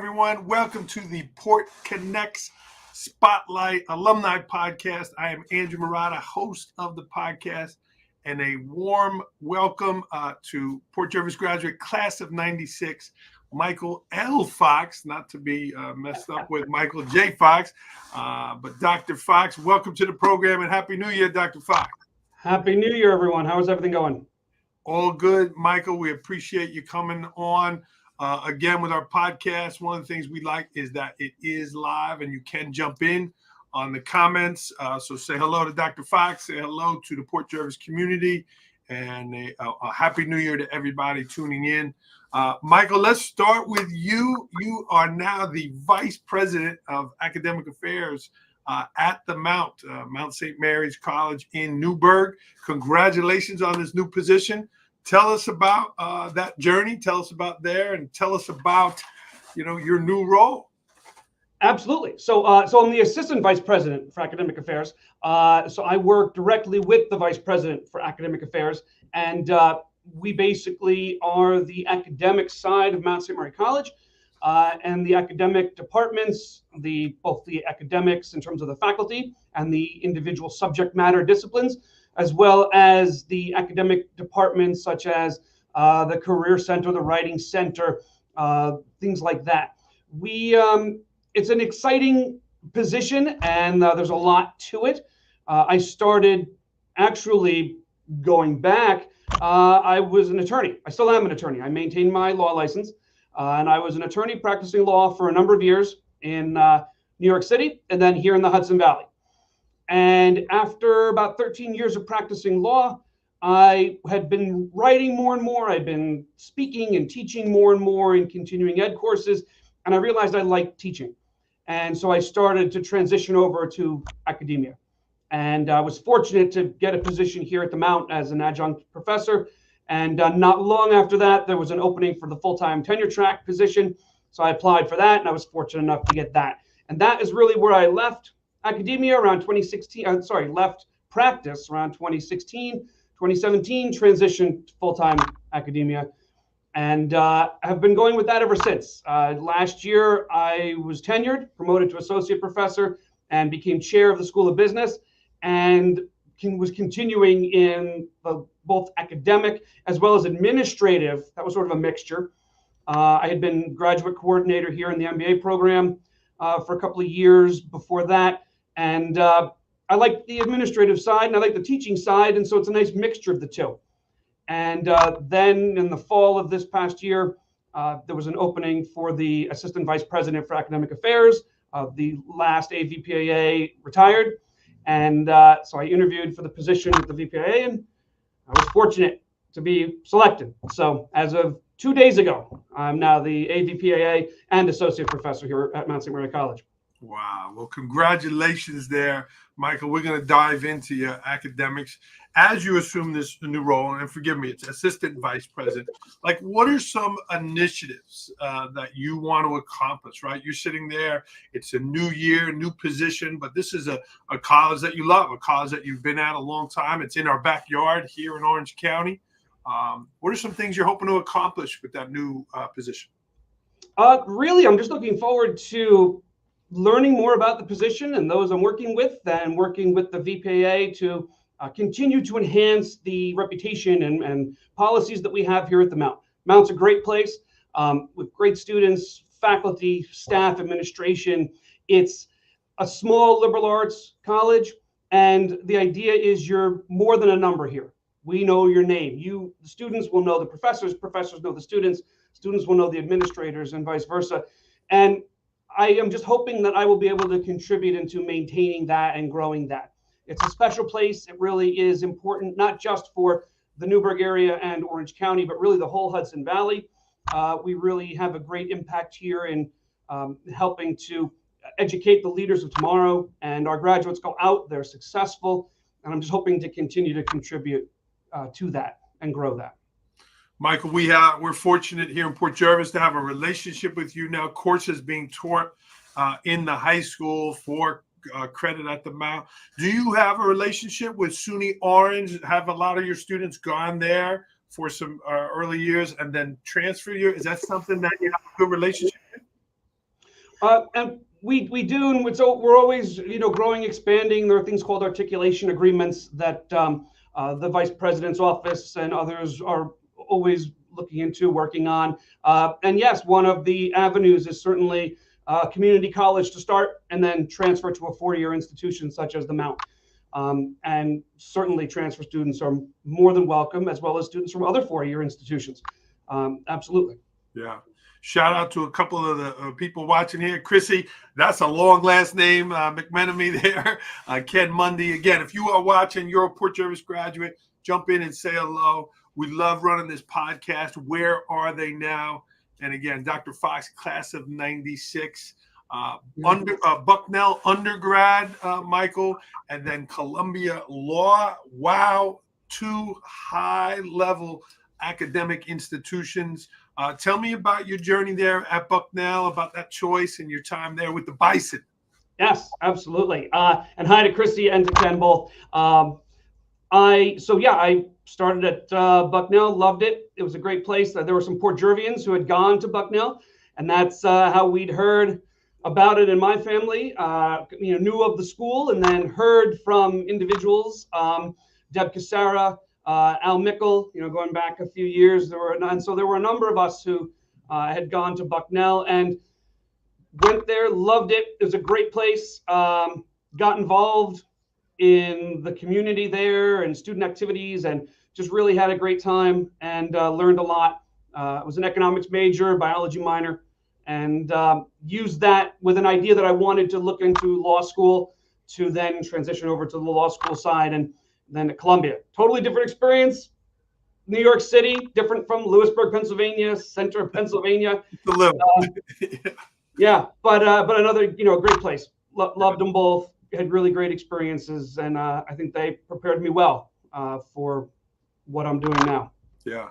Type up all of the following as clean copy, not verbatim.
everyone. Welcome to the Port Connects Spotlight Alumni Podcast. I am Andrew Murata, host of the podcast, and a warm welcome to Port Jervis Graduate Class of 96, Michael L. Fox, not to be messed up with Michael J. Fox, but Dr. Fox, welcome to the program and Happy New Year, Dr. Fox. Happy New Year, everyone. How's everything going? All good, Michael. We appreciate you coming on. Again, with our podcast, one of the things we like is that it is live and you can jump in on the comments. So say hello to Dr. Fox, say hello to the Port Jervis community, and a Happy New Year to everybody tuning in. Michael, let's start with you. You are now the Vice President of Academic Affairs at the Mount St. Mary's College in Newburgh. Congratulations on this new position. Tell us about that journey. Tell us about there, and tell us about, your new role. Absolutely. So I'm the Assistant Vice President for Academic Affairs. So I work directly with the Vice President for Academic Affairs, and we basically are the academic side of Mount St. Mary College, and the academic departments, both the academics in terms of the faculty and the individual subject matter disciplines, as well as the academic departments such as the Career Center, the Writing Center, things like that. It's an exciting position, and there's a lot to it. I started actually going back. I was an attorney. I still am an attorney. I maintain my law license, and I was an attorney practicing law for a number of years in New York City and then here in the Hudson Valley. And after about 13 years of practicing law, I had been writing more and more. I'd been speaking and teaching more and more in continuing ed courses, and I realized I liked teaching. And so I started to transition over to academia. And I was fortunate to get a position here at the Mount as an adjunct professor. And not long after that, there was an opening for the full-time tenure track position. So I applied for that, and I was fortunate enough to get that. And that is really where I left academia around 2016. Left practice around 2016, 2017, transitioned to full-time academia, and have been going with that ever since. Last year, I was tenured, promoted to associate professor, and became chair of the School of Business, and was continuing in both academic as well as administrative. That was sort of a mixture. I had been graduate coordinator here in the MBA program for a couple of years before that. And I like the administrative side and I like the teaching side. And so it's a nice mixture of the two. And then in the fall of this past year, there was an opening for the Assistant Vice President for Academic Affairs. The last AVPAA retired. And so I interviewed for the position with the VPAA, and I was fortunate to be selected. So as of 2 days ago, I'm now the AVPAA and associate professor here at Mount St. Mary College. Wow. Well, congratulations there, Michael. We're going to dive into your academics as you assume this new role. And forgive me, it's assistant vice president. Like, what are some initiatives that you want to accomplish, right? You're sitting there. It's a new year, new position, but this is a college that you love, a college that you've been at a long time. It's in our backyard here in Orange County. What are some things you're hoping to accomplish with that new position? Really, I'm just looking forward to learning more about the position and those I'm working with, and working with the VPAA to continue to enhance the reputation and policies that we have here at the Mount. Mount's a great place with great students, faculty, staff, administration. It's a small liberal arts college, and the idea is you're more than a number here. We know your name. The students will know the professors know the students will know the administrators, and vice versa. And I am just hoping that I will be able to contribute into maintaining that and growing that. It's a special place. It really is important, not just for the Newburgh area and Orange County, but really the whole Hudson Valley. We really have a great impact here in helping to educate the leaders of tomorrow, and our graduates go out, they're successful, and I'm just hoping to continue to contribute to that and grow that. Michael, we're fortunate here in Port Jervis to have a relationship with you now. Courses being taught in the high school for credit at the Mount. Do you have a relationship with SUNY Orange? Have a lot of your students gone there for some early years and then transfer you? Is that something that you have a good relationship with? And we do, and so we're always, growing, expanding. There are things called articulation agreements that the vice president's office and others are always looking into, working on. And yes, one of the avenues is certainly community college to start, and then transfer to a four-year institution such as the Mount. And certainly transfer students are more than welcome, as well as students from other four-year institutions. Absolutely. Yeah. Shout out to a couple of the people watching here. Chrissy, that's a long last name. McMenemy there. Ken Mundy. Again, if you are watching, you're a Port Jervis graduate, jump in and say hello. We love running this podcast. Where are they now? And again, Dr. Fox, class of 96. Bucknell undergrad, Michael, and then Columbia Law. Wow. Two high-level academic institutions. Tell me about your journey there at Bucknell, about that choice and your time there with the Bison. Yes, absolutely. And hi to Chrissy and to Ken both. I started at Bucknell, loved it. It was a great place. There were some Port Jervians who had gone to Bucknell, and that's how we'd heard about it in my family. Knew of the school, and then heard from individuals, Deb Cassara, Al Mickle, going back a few years. There were a number of us who had gone to Bucknell and went there, loved it. It was a great place. Got involved in the community there and student activities, and just really had a great time and learned a lot. I was an economics major, biology minor, and used that with an idea that I wanted to look into law school, to then transition over to the law school side, and then at Columbia. Totally different experience. New York City, different from Lewisburg, Pennsylvania, center of Pennsylvania. Yeah, but another, a great place. Loved them both. Had really great experiences, and I think they prepared me well for what I'm doing now. Yeah.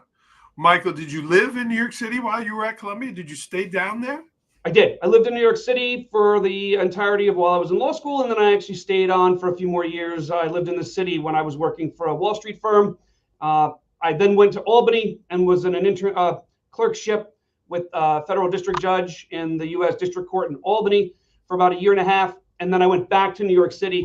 Michael, did you live in New York City while you were at Columbia? Did you stay down there? I did. I lived in New York City for the entirety of while I was in law school, and then I actually stayed on for a few more years. I lived in the city when I was working for a Wall Street firm. I then went to Albany and was in an clerkship with a federal district judge in the U.S. District Court in Albany for about a year and a half. And then I went back to New York City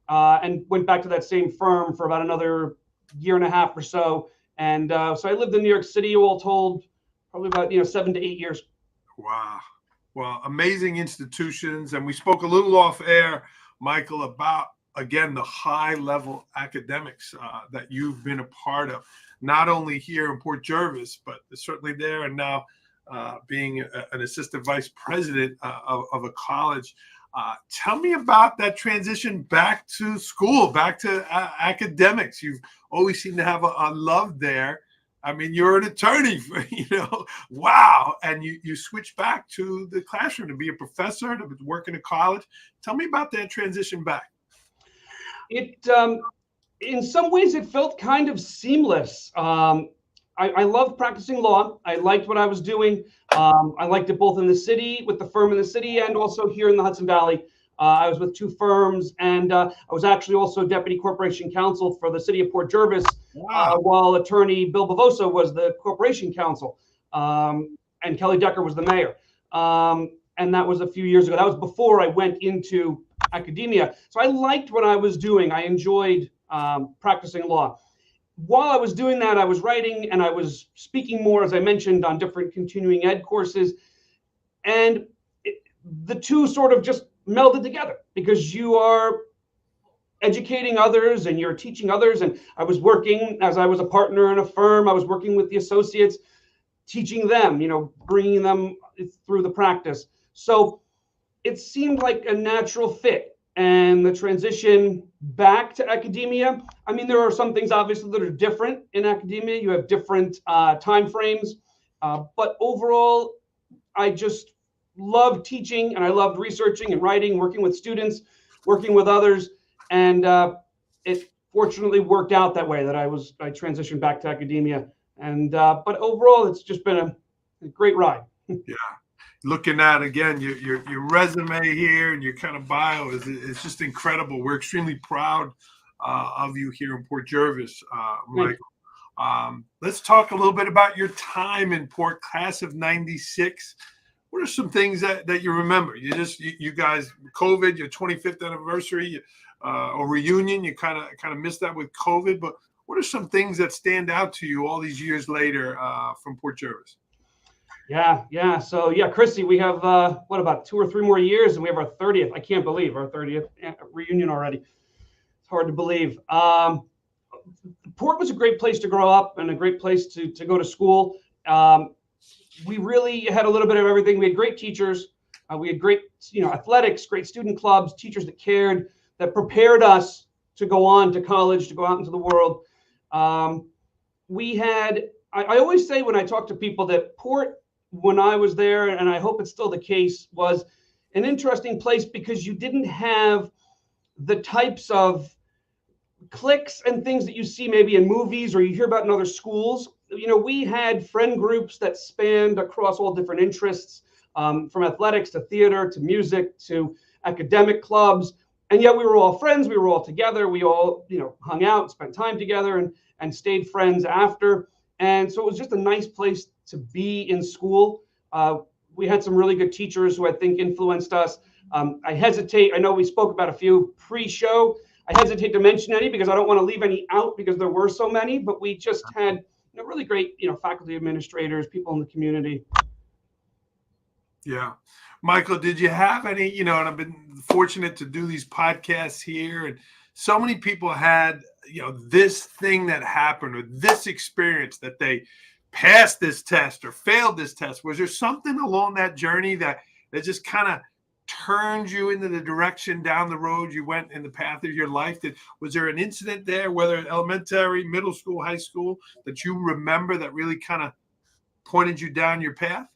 and went back to that same firm for about another year and a half or so. And so I lived in New York City, all told, probably about 7 to 8 years. Wow. Well, amazing institutions. And we spoke a little off air, Michael, about, again, the high level academics that you've been a part of, not only here in Port Jervis, but certainly there, and now being an assistant vice president of a college. Tell me about that transition back to school, back to academics. You've always seemed to have a love there. I mean, you're an attorney, wow. And you switch back to the classroom to be a professor, to work in a college. Tell me about that transition back. It, in some ways, it felt kind of seamless. I loved practicing law. I liked what I was doing. I liked it both in the city, with the firm in the city, and also here in the Hudson Valley. I was with two firms, and I was actually also deputy corporation counsel for the city of Port Jervis, while attorney Bill Bavosa was the corporation counsel, and Kelly Decker was the mayor. And that was a few years ago. That was before I went into academia. So I liked what I was doing. I enjoyed practicing law. While I was doing that, I was writing and I was speaking more, as I mentioned, on different continuing ed courses. And the two sort of just melded together, because you are educating others and you're teaching others. And I was working, as I was a partner in a firm, I was working with the associates, teaching them, bringing them through the practice. So it seemed like a natural fit. And the transition back to academia, I mean, there are some things obviously that are different in academia. You have different time frames, but overall, I just loved teaching, and I loved researching and writing, working with students, working with others, and it fortunately worked out that way, that I transitioned back to academia. And but overall, it's just been a great ride. Yeah. Looking at, again, your resume here and your kind of bio is just incredible. We're extremely proud of you here in Port Jervis, Michael. Let's talk a little bit about your time in Port, class of 96. what are some things that you remember? You guys, COVID, your 25th anniversary or reunion, you kind of missed that with COVID, but what are some things that stand out to you all these years later from Port Jervis? Yeah. So yeah, Chrissy, we have what, about 2 or 3 more years, and we have our 30th. I can't believe our 30th reunion already. It's hard to believe. Port was a great place to grow up and a great place to go to school. We really had a little bit of everything. We had great teachers. We had great, athletics, great student clubs, teachers that cared, that prepared us to go on to college, to go out into the world. We had, I always say when I talk to people that Port, when I was there, and I hope it's still the case, was an interesting place because you didn't have the types of cliques and things that you see maybe in movies or you hear about in other schools. We had friend groups that spanned across all different interests, from athletics to theater to music to academic clubs. And yet we were all friends. We were all together. We all, hung out, spent time together, and stayed friends after. And so it was just a nice place to be in school. We had some really good teachers who I think influenced us. I know we spoke about a few pre-show. I hesitate to mention any because I don't want to leave any out because there were so many, but we just had really great, faculty administrators, people in the community. Yeah. Michael, did you have any, and I've been fortunate to do these podcasts here, and so many people had, this thing that happened or this experience that they passed this test or failed this test. Was there something along that journey that just kind of turned you into the direction down the road you went in the path of your life? Was there an incident there, whether elementary, middle school, high school, that you remember that really kind of pointed you down your path?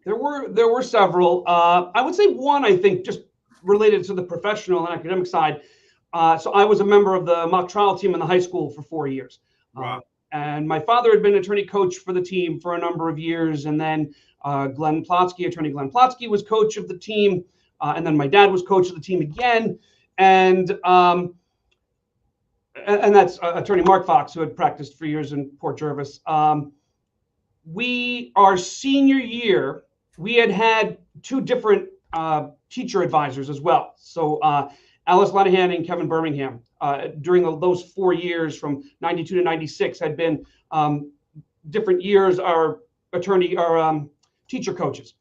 There were several. I would say one, I think, just related to the professional and academic side. So I was a member of the mock trial team in the high school for 4 years. Wow. And my father had been attorney coach for the team for a number of years. And then attorney Glenn Plotsky was coach of the team. And then my dad was coach of the team again. And that's attorney Mark Fox, who had practiced for years in Port Jervis. Our senior year, we had 2 different teacher advisors as well. So Alice Lenihan and Kevin Birmingham, during those 4 years from 92 to 96 had been different years our teacher coaches.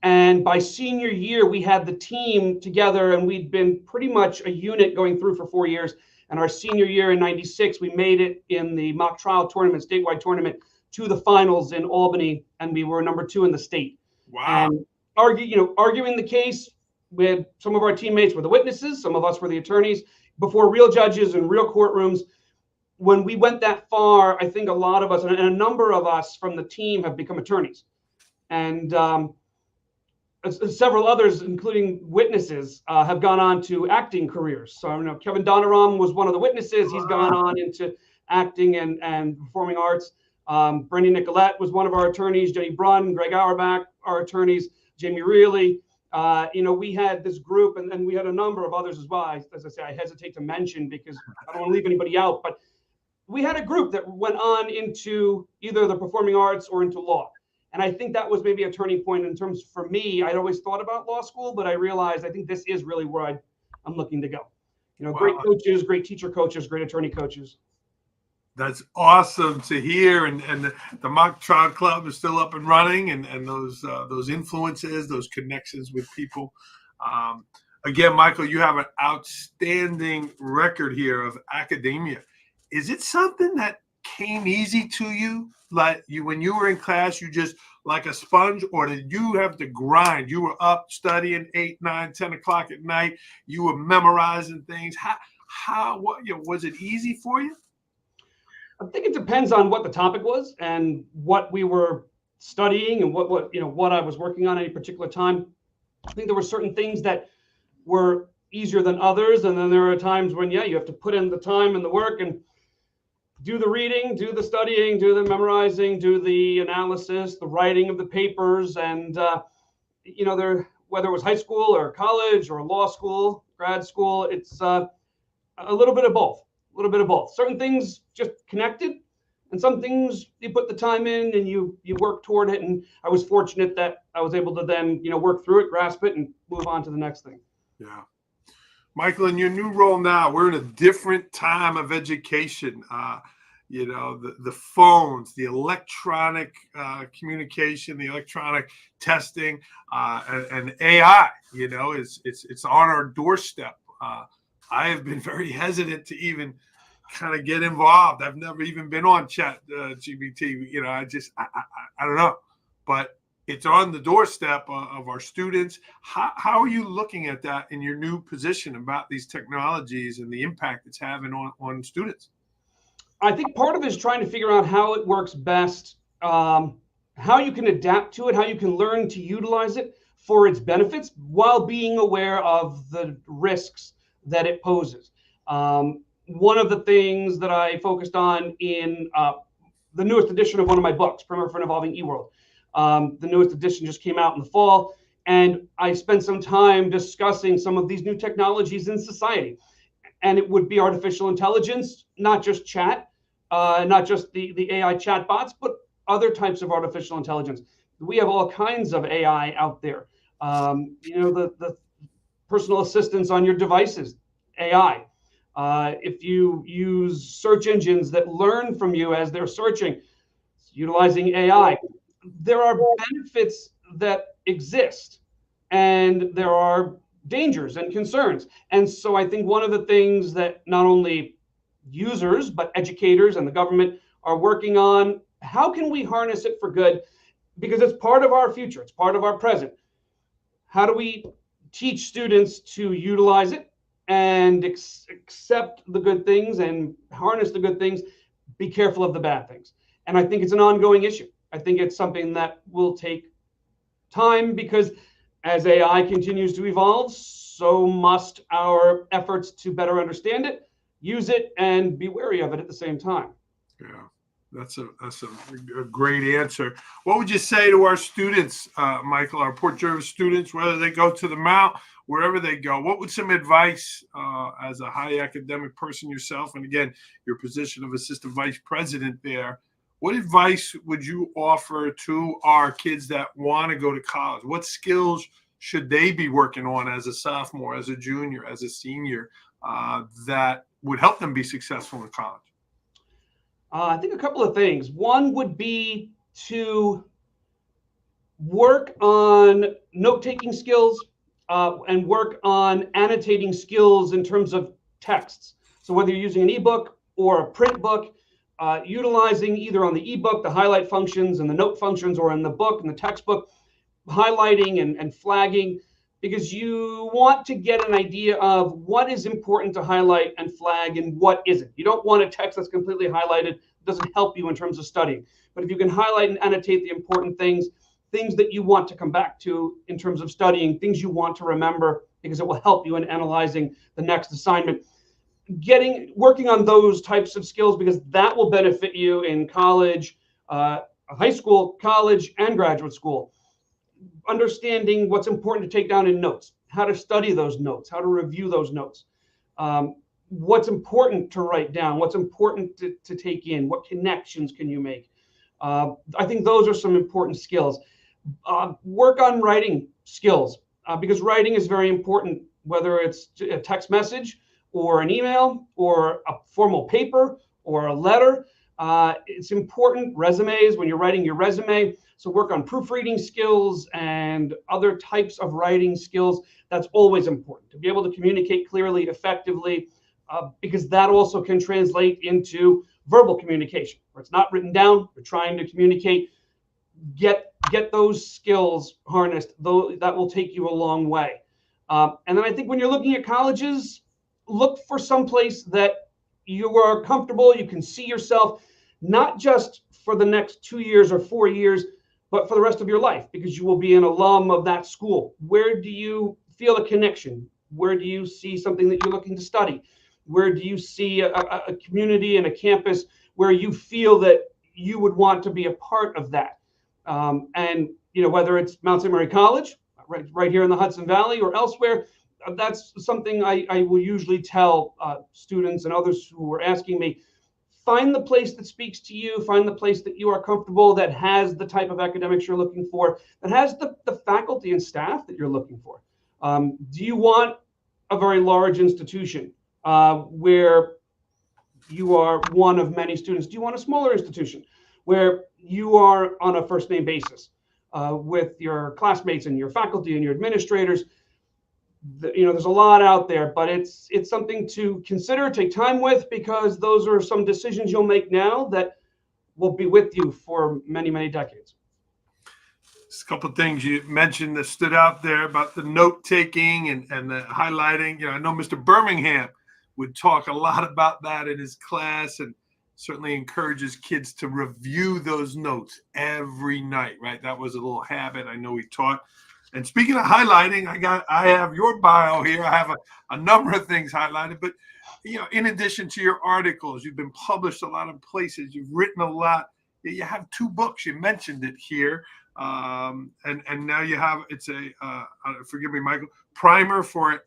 And by senior year, we had the team together and we'd been pretty much a unit going through for 4 years. And our senior year in 96, we made it in the mock trial tournament, statewide tournament, to the finals in Albany, and we were number 2 in the state. Wow. And arguing the case with some of our teammates were the witnesses, some of us were the attorneys, before real judges and real courtrooms. When we went that far, I think a lot of us, and a number of us from the team, have become attorneys. And several others, including witnesses, have gone on to acting careers. So Kevin Donaram was one of the witnesses. He's gone on into acting and performing arts. Brandy Nicolette was one of our attorneys. Jenny Brunn, Greg Auerbach, our attorneys. Jamie Reilly. We had this group, and we had a number of others as well. As I say, I hesitate to mention because I don't want to leave anybody out. But we had a group that went on into either the performing arts or into law. And I think that was maybe a turning point in terms, for me, I'd always thought about law school, but I realized I think this is really where I'm looking to go. Wow. Great coaches, great teacher coaches, great attorney coaches. That's awesome to hear, and the mock trial club is still up and running, and those influences, those connections with people. Again, Michael, you have an outstanding record here of academia. Is it something that came easy to you? Like when you were in class, you just like a sponge, or did you have to grind? You were up studying 8, 9, 10 o'clock at night. You were memorizing things. Was it easy for you? I think it depends on what the topic was and what we were studying and what I was working on at any particular time. I think there were certain things that were easier than others, and then there are times when you have to put in the time and the work and do the reading, do the studying, do the memorizing, do the analysis, the writing of the papers, and whether it was high school or college or law school, grad school, it's a little bit of both. Certain things just connected, And some things you put the time in and you work toward it. And I was fortunate that I was able to then, work through it, grasp it, and move on to the next thing. Yeah. Michael, in your new role now, we're in a different time of education. The phones, the electronic communication, the electronic testing, and AI, it's on our doorstep. I have been very hesitant to even kind of get involved. I've never even been on Chat GPT. I don't know, but it's on the doorstep of our students. How are you looking at that in your new position about these technologies and the impact it's having on students? I think part of it is trying to figure out how it works best, how you can adapt to it, how you can learn to utilize it for its benefits while being aware of the risks that it poses. One of the things that I focused on in the newest edition of one of my books, Primer for an Evolving eWorld. The newest edition just came out in the fall, and I spent some time discussing some of these new technologies in society. And it would be artificial intelligence, not just chat, not just the AI chatbots, but other types of artificial intelligence. We have all kinds of AI out there. The personal assistants on your devices, AI. If you use search engines that learn from you as they're searching, utilizing AI, there are benefits that exist, and there are dangers and concerns. And so I think one of the things that not only users, but educators and the government are working on, how can we harness it for good? Because it's part of our future, it's part of our present. How do we teach students to utilize it and accept the good things and harness the good things, be careful of the bad things? And I think it's an ongoing issue. I think it's something that will take time, because as AI continues to evolve, so must our efforts to better understand it, use it, and be wary of it at the same time. Yeah, that's a great answer. What would you say to our students, Michael, our Port Jervis students, whether they go to the Mount, wherever they go? What would some advice as a high academic person yourself, and again, your position of assistant vice president there, what advice would you offer to our kids that want to go to college? What skills should they be working on as a sophomore, as a junior, as a senior, that would help them be successful in college? I think a couple of things. One would be to work on note-taking skills and work on annotating skills in terms of texts. So whether you're using an ebook or a print book, utilizing either on the ebook, the highlight functions and the note functions, or in the book and the textbook, highlighting and flagging, because you want to get an idea of what is important to highlight and flag and what isn't. You don't want a text that's completely highlighted. It doesn't help you in terms of studying. But if you can highlight and annotate the important things that you want to come back to in terms of studying, things you want to remember, because it will help you in analyzing the next assignment. Working on those types of skills, because that will benefit you in college, high school, college, and graduate school. Understanding what's important to take down in notes, how to study those notes, how to review those notes, what's important to write down, what's important to take in, what connections can you make. I think those are some important skills. Work on writing skills, because writing is very important, whether it's a text message or an email or a formal paper or a letter. It's important. Resumes, when you're writing your resume, so work on proofreading skills and other types of writing skills. That's always important, to be able to communicate clearly, effectively, because that also can translate into verbal communication, where it's not written down, you're trying to communicate. Get those skills harnessed, though that will take you a long way. And then I think when you're looking at colleges, look for some place that you are comfortable, you can see yourself, not just for the next 2 years or 4 years, but for the rest of your life, because you will be an alum of that school. Where do you feel a connection? Where do you see something that you're looking to study? Where do you see a community and a campus where you feel that you would want to be a part of that? And whether it's Mount St. Mary College, right here in the Hudson Valley, or elsewhere, that's something I will usually tell students and others who are asking me. find the place that speaks to you, find the place that you are comfortable, that has the type of academics you're looking for, that has the faculty and staff that you're looking for. Do you want a very large institution where you are one of many students? Do you want a smaller institution where you are on a first name basis with your classmates and your faculty and your administrators? There's a lot out there, but it's something to consider, take time with, because those are some decisions you'll make now that will be with you for many, many decades. There's a couple of things you mentioned that stood out there about the note taking and the highlighting. I know Mr. Birmingham would talk a lot about that in his class, and certainly encourages kids to review those notes every night, right? That was a little habit I know he taught. And speaking of highlighting, I have your bio here. I have a number of things highlighted, but in addition to your articles, you've been published a lot of places. You've written a lot. You have 2 books. You mentioned it here, and now you have forgive me, Michael, Primer for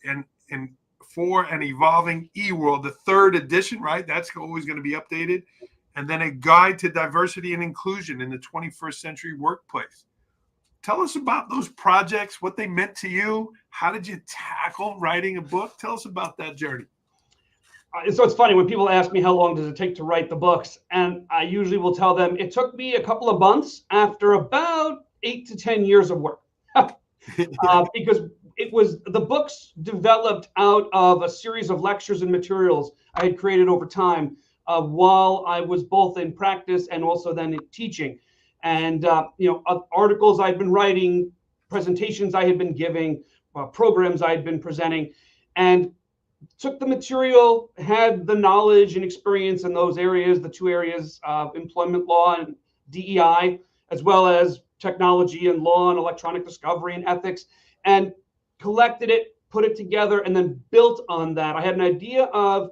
an Evolving eWorld, the 3rd edition, right? That's always going to be updated, and then a Guide to Diversity and Inclusion in the 21st Century Workplace. Tell us about those projects, what they meant to you. How did you tackle writing a book? Tell us about that journey. So it's funny when people ask me how long does it take to write the books, and I usually will tell them it took me a couple of months after about 8 to 10 years of work, because the books developed out of a series of lectures and materials I had created over time while I was both in practice and also then in teaching. And, articles I'd been writing, presentations I had been giving, programs I had been presenting, and took the material, had the knowledge and experience in those areas, the 2 areas, employment law and DEI, as well as technology and law and electronic discovery and ethics, and collected it, put it together, and then built on that. I had an idea of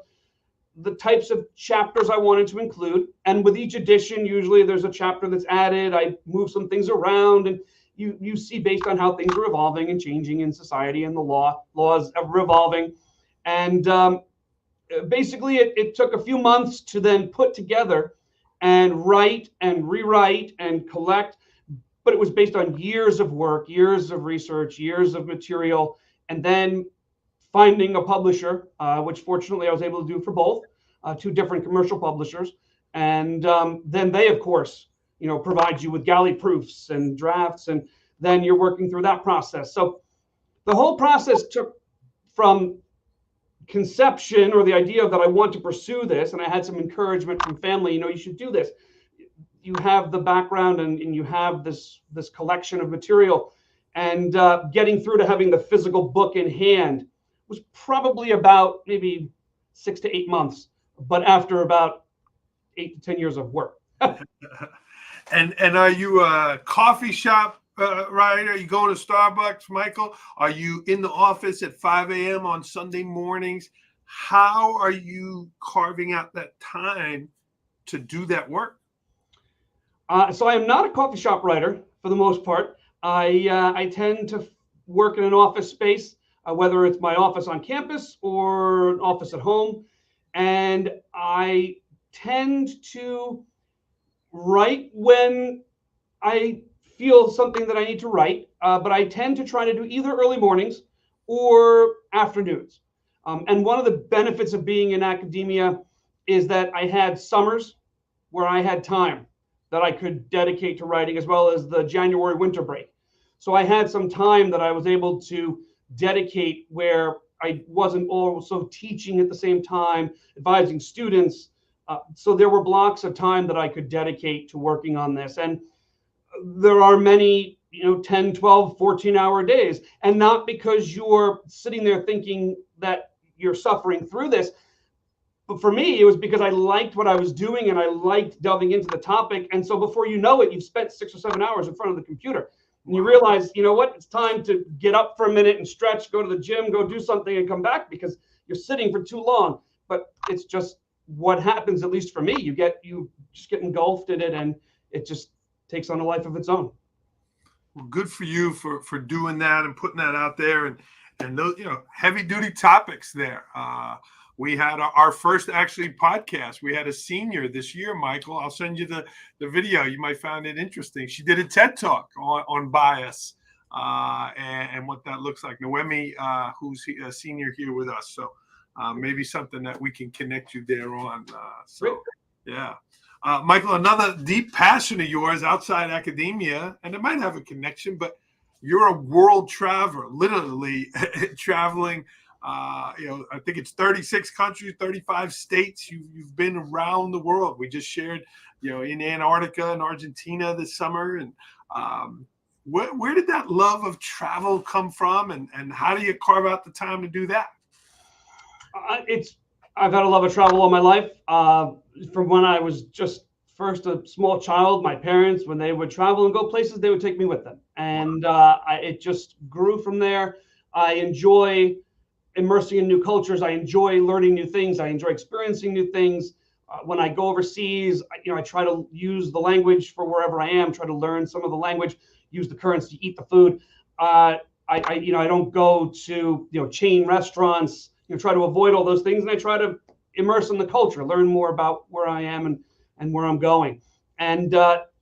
the types of chapters I wanted to include. And with each edition, usually there's a chapter that's added. I move some things around, and you see based on how things are evolving and changing in society and the laws are evolving. And basically it took a few months to then put together and write and rewrite and collect. But it was based on years of work, years of research, years of material, and then finding a publisher, which fortunately I was able to do for both, 2 different commercial publishers. And then they, of course, provide you with galley proofs and drafts, and then you're working through that process. So the whole process took from conception, or the idea that I want to pursue this, and I had some encouragement from family, you should do this. You have the background and you have this collection of material, and getting through to having the physical book in hand was probably about maybe 6 to 8 months, but after about 8 to 10 years of work. And are you a coffee shop writer? Are you going to Starbucks, Michael? Are you in the office at 5 a.m. on Sunday mornings? How are you carving out that time to do that work? So I am not a coffee shop writer for the most part. I tend to work in an office space, whether it's my office on campus or an office at home. And I tend to write when I feel something that I need to write, but I tend to try to do either early mornings or afternoons. And one of the benefits of being in academia is that I had summers where I had time that I could dedicate to writing, as well as the January winter break. So I had some time that I was able to dedicate where I wasn't also teaching at the same time, advising students. So there were blocks of time that I could dedicate to working on this. And there are many, 10, 12, 14-hour days. And not because you're sitting there thinking that you're suffering through this, but for me, it was because I liked what I was doing and I liked delving into the topic. And so before you know it, you've spent 6 or 7 hours in front of the computer. And you realize, it's time to get up for a minute and stretch, go to the gym, go do something and come back, because you're sitting for too long. But it's just what happens, at least for me. You just get engulfed in it, and it just takes on a life of its own. Well, good for you for doing that and putting that out there, and those, heavy duty topics there. we had our first actually podcast. We had a senior this year, Michael. I'll send you the video. You might find it interesting. She did a TED Talk on bias and what that looks like. Noemi, who's a senior here with us. So maybe something that we can connect you there on. Yeah. Michael, another deep passion of yours outside academia, and it might have a connection, but you're a world traveler, literally traveling. I think it's 36 countries, 35 states. You've been around the world. We just shared, in Antarctica and Argentina this summer. And where did that love of travel come from? And how do you carve out the time to do that? I've had a love of travel all my life. From when I was just first a small child, my parents, when they would travel and go places, they would take me with them. And it just grew from there. I enjoy immersing in new cultures. I enjoy learning new things. I enjoy experiencing new things. When I go overseas, I try to use the language for wherever I am, try to learn some of the language, use the currency, eat the food. I don't go to, chain restaurants, try to avoid all those things. And I try to immerse in the culture, learn more about where I am and where I'm going. And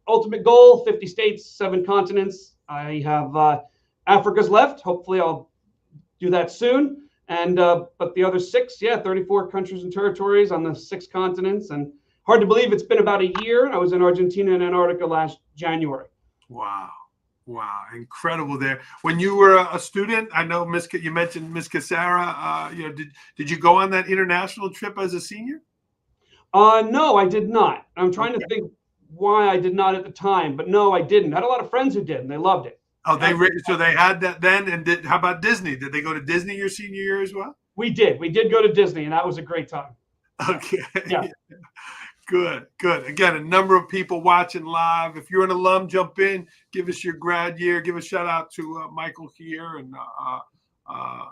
ultimate goal, 50 states, 7 continents. I have Africa's left. Hopefully I'll do that soon. And but the other 6, 34 countries and territories on the 6 continents. And hard to believe it's been about a year. I was in Argentina and Antarctica last January. Wow. Incredible there. When you were a student, I know you mentioned Miss Casara. Did you go on that international trip as a senior? No, I did not. I'm trying to think why I did not at the time, but no, I didn't. I had a lot of friends who did, and they loved it. Oh, so they had that then. And how about Disney? Did they go to Disney your senior year as well? We did. We did go to Disney, and that was a great time. Okay. Yeah. Good. Again, a number of people watching live. If you're an alum, jump in, give us your grad year, give a shout out to Michael here. And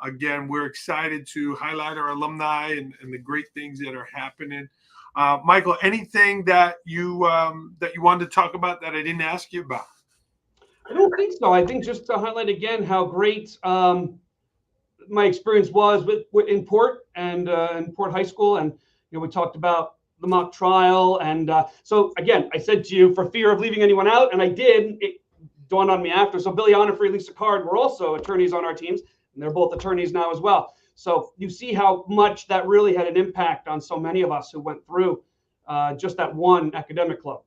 again, we're excited to highlight our alumni and the great things that are happening. Michael, anything that you wanted to talk about that I didn't ask you about? I don't think so. I think just to highlight again how great my experience was in Port and in Port High School. And, we talked about the mock trial. And so, again, I said to you, for fear of leaving anyone out, and I did, it dawned on me after. So Billy Onifrey, Lisa Card were also attorneys on our teams, and they're both attorneys now as well. So you see how much that really had an impact on so many of us who went through just that one academic club.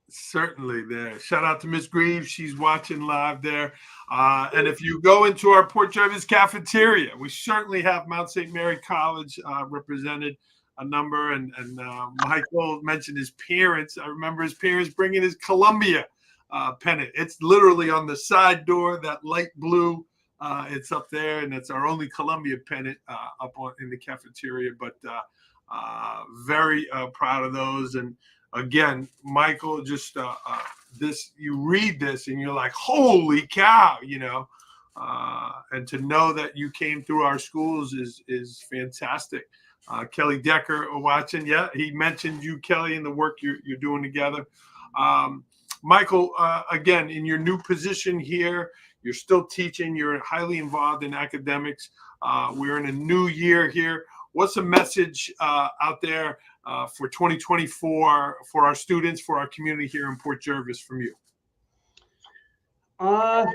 Certainly there. Shout out to Miss Greaves. She's watching live there. And if you go into our Port Jervis cafeteria, we certainly have Mount St. Mary College represented a number. And Michael mentioned his parents. I remember his parents bringing his Columbia pennant. It's literally on the side door, that light blue. It's up there, and it's our only Columbia pennant up in the cafeteria. But very proud of those. And again, Michael, just you read this and you're like, holy cow, and to know that you came through our schools is fantastic. Kelly Decker watching. Yeah, he mentioned you, Kelly, and the work you're doing together. Michael, again, in your new position here, you're still teaching. You're highly involved in academics. We're in a new year here. What's a message out there for 2024 for our students, for our community here in Port Jervis from you? I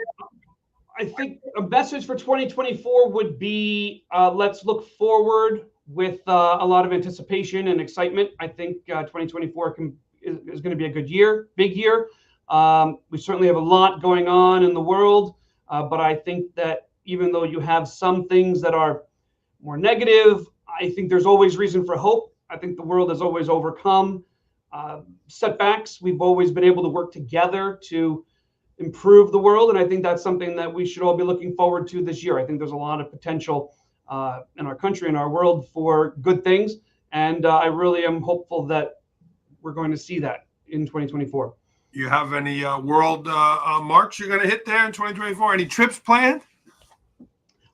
think a message for 2024 would be let's look forward with a lot of anticipation and excitement. I think 2024 is going to be a good year, big year. We certainly have a lot going on in the world, but I think that even though you have some things that are more negative, I think there's always reason for hope. I think the world has always overcome setbacks. We've always been able to work together to improve the world. And I think that's something that we should all be looking forward to this year. I think there's a lot of potential in our country, in our world, for good things. And I really am hopeful that we're going to see that in 2024. You have any world marks you're going to hit there in 2024? Any trips planned?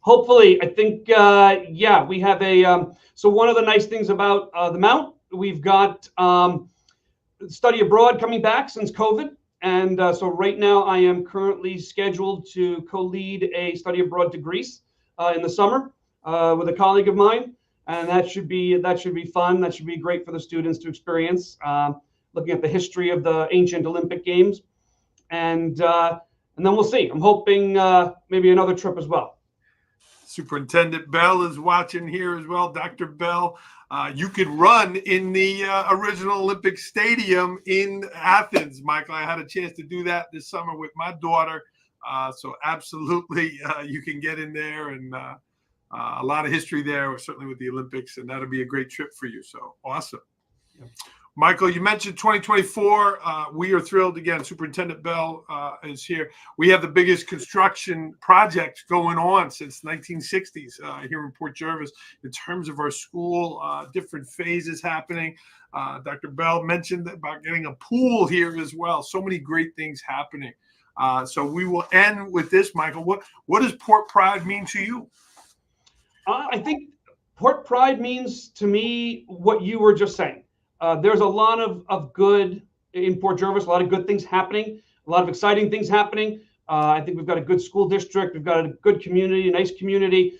Hopefully. I think, we have so one of the nice things about the Mount, we've got study abroad coming back since COVID. And so right now I am currently scheduled to co-lead a study abroad to Greece in the summer with a colleague of mine. and that should be fun. That should be great for the students to experience. Looking at the history of the ancient Olympic Games, and then we'll see. I'm hoping maybe another trip as well. Superintendent Bell is watching here as well. Dr. Bell, you could run in the original Olympic Stadium in Athens, Michael. I had a chance to do that this summer with my daughter. So absolutely, you can get in there, and a lot of history there, certainly with the Olympics, and that'll be a great trip for you. So awesome. Yeah. Michael, you mentioned 2024. We are thrilled. Again, Superintendent Bell is here. We have the biggest construction project going on since 1960s here in Port Jervis in terms of our school, different phases happening. Dr. Bell mentioned about getting a pool here as well. So many great things happening. So we will end with this, Michael. What does Port Pride mean to you? I think Port Pride means to me what you were just saying. There's a lot of good in Port Jervis, a lot of good things happening, a lot of exciting things happening. I think we've got a good school district. We've got a good community, a nice community.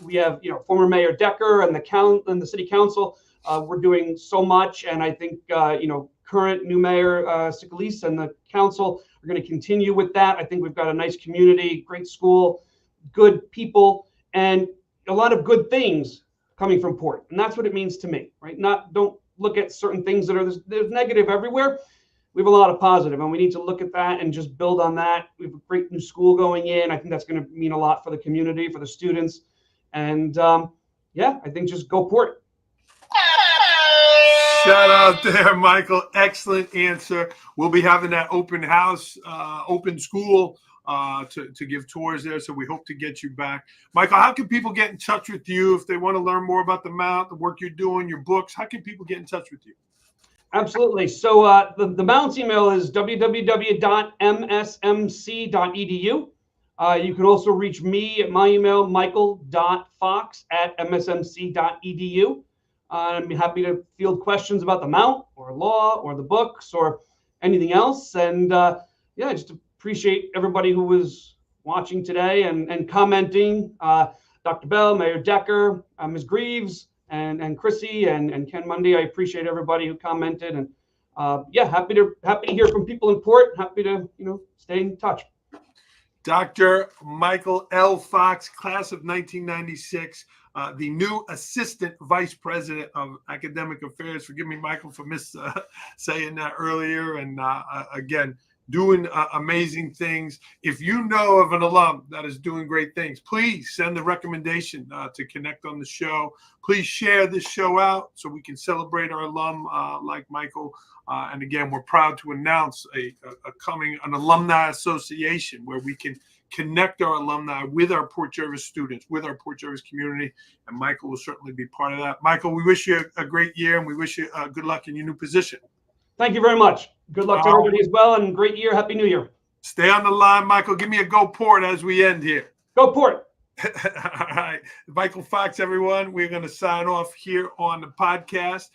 We have, former Mayor Decker and the city council. We're doing so much. And I think, current new mayor Sicalis and the council are going to continue with that. I think we've got a nice community, great school, good people, and a lot of good things coming from Port. And that's what it means to me, right? Don't look at certain things that there's negative everywhere. We have a lot of positive, and we need to look at that and just build on that. We have a great new school going in. I think that's going to mean a lot for the community, for the students. And I think just go Port. Shout out there, Michael. Excellent answer. We'll be having that open house, open school to give tours there. So we hope to get you back. Michael, how can people get in touch with you if they want to learn more about the Mount, the work you're doing, your books? How can people get in touch with you? Absolutely. So the Mount's email is www.msmc.edu. You can also reach me at my email, michael.fox@msmc.edu. I'd be happy to field questions about the Mount or law or the books or anything else. And just appreciate everybody who was watching today and commenting. Dr. Bell, Mayor Decker, Ms. Greaves, and Chrissy and Ken Mundy. I appreciate everybody who commented, and happy to hear from people in Port. Happy to stay in touch. Dr. Michael L. Fox, class of 1996, the new Assistant Vice President of Academic Affairs. Forgive me, Michael, for saying that earlier. And again, doing amazing things. If you know of an alum that is doing great things, please send the recommendation to connect on the show. Please share this show out so we can celebrate our alum like Michael. And again, we're proud to announce an alumni association where we can connect our alumni with our Port Jervis students, with our Port Jervis community. And Michael will certainly be part of that. Michael, we wish you a great year, and we wish you good luck in your new position. Thank you very much. Good luck to everybody as well, and great year. Happy New Year. Stay on the line, Michael. Give me a go Port as we end here. Go Port. All right. Michael Fox, everyone. We're going to sign off here on the podcast.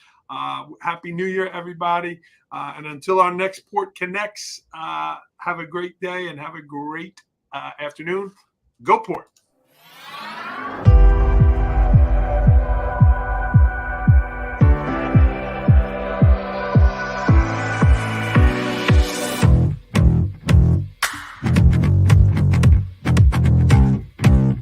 Happy New Year, everybody. And until our next Port Connects, have a great day and have a great afternoon. Go Port.